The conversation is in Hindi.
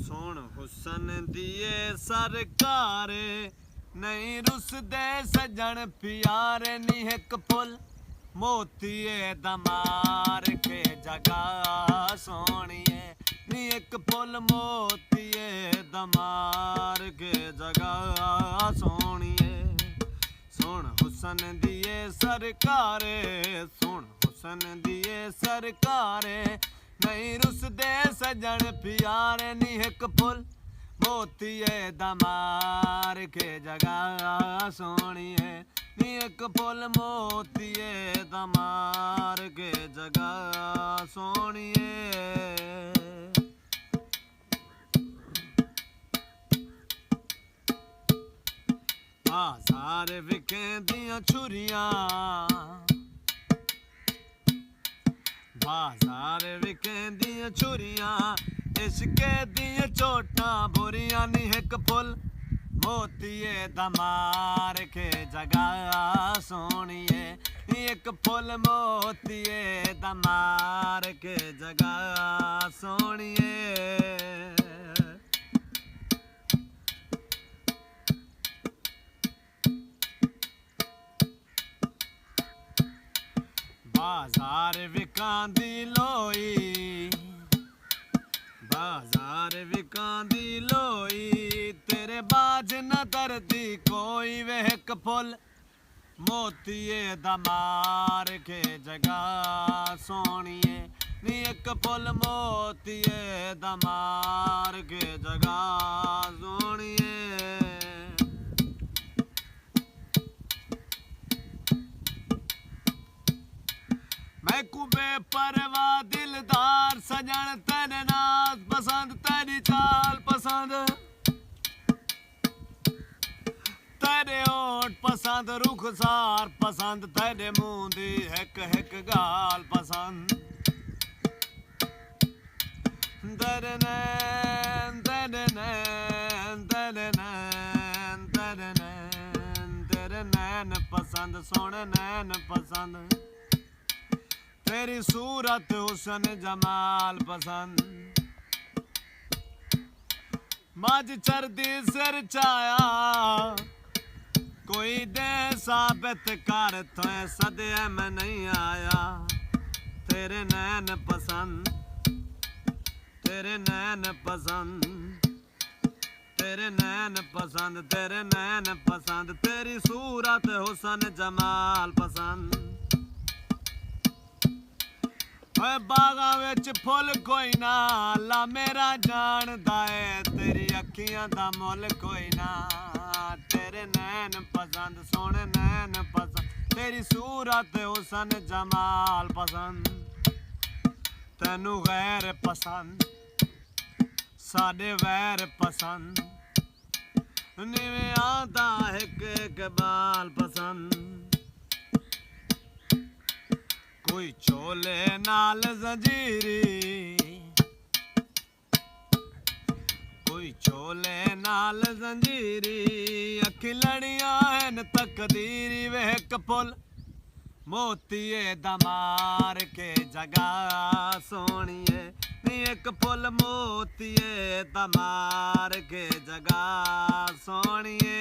सोण हुसन दिए सरकारे नहीं रुसदे सजन प्यारे नी एक फुल मोतिए दमार के जगह सोनिए नी एक फुल मोतिए दमार के जगह सोनिए सोण हुसन दिए सरकारे सोण हुसन दिए सरकारे नहीं रुसदे सजन प्यारे नी एक फुल मोतिए दमार के जगह सोनिए नी एक फुल मोतिए दमार के जगह सोनिए बाजार विके दियां छुरियां बाजार विके दियां छुरियां इश्के दियां चोटां बुरियां नी एक फुल मोतिए दमार के जगह सोनिए नी एक फुल मोतिए दमार के जगह सोनिए बाजार विकांदी लोई बाजार विकांदी लोई तेरे बाज न दर्दी कोई वह एक फुल मोतिए दमार के जगह सोनिए नी एक फुल मोतिए दमार के जगह सोनिए मैं कुबे परवा दिलदार सजन तेरे नाज पसंद तेरी चाल पसंद तेरे ओठ पसंद रुखसार पसंद तेरे मुंह दी हिक हिक गाल पसंद तेरे नैन तेरे नैन तेरे नैन तेरे नैन तेरे नैन पसंद सोने नैन पसंद तेरी सूरत हुसन जमाल पसंद मज चरदी सिर चाया कोई दे साबित कर तो सदे में नहीं आया तेरे नैन पसंद तेरे नैन पसंद तेरे नैन पसंद तेरे नैन पसंद तेरी सूरत हुसन जमाल पसंद बागा विच फुल कोई ना ला मेरा जानदा है तेरी अखियां दा मुल कोई ना तेरे नैन पसंद सोने नैन पसंद तेरी सूरत हुसन जमाल पसंद तेनू गैर पसंद साडे वैर पसंद निवें आंदा एक एक बाल पसंद कोई चोले नाल जंजीरी कोई चोले नाल जंजीरी अखिलड़ियां हैन तकदीरी वे एक फुल मोतिए दमार के जगह सोनिए नी एक फुल मोतिए दमार के जगह सोनिए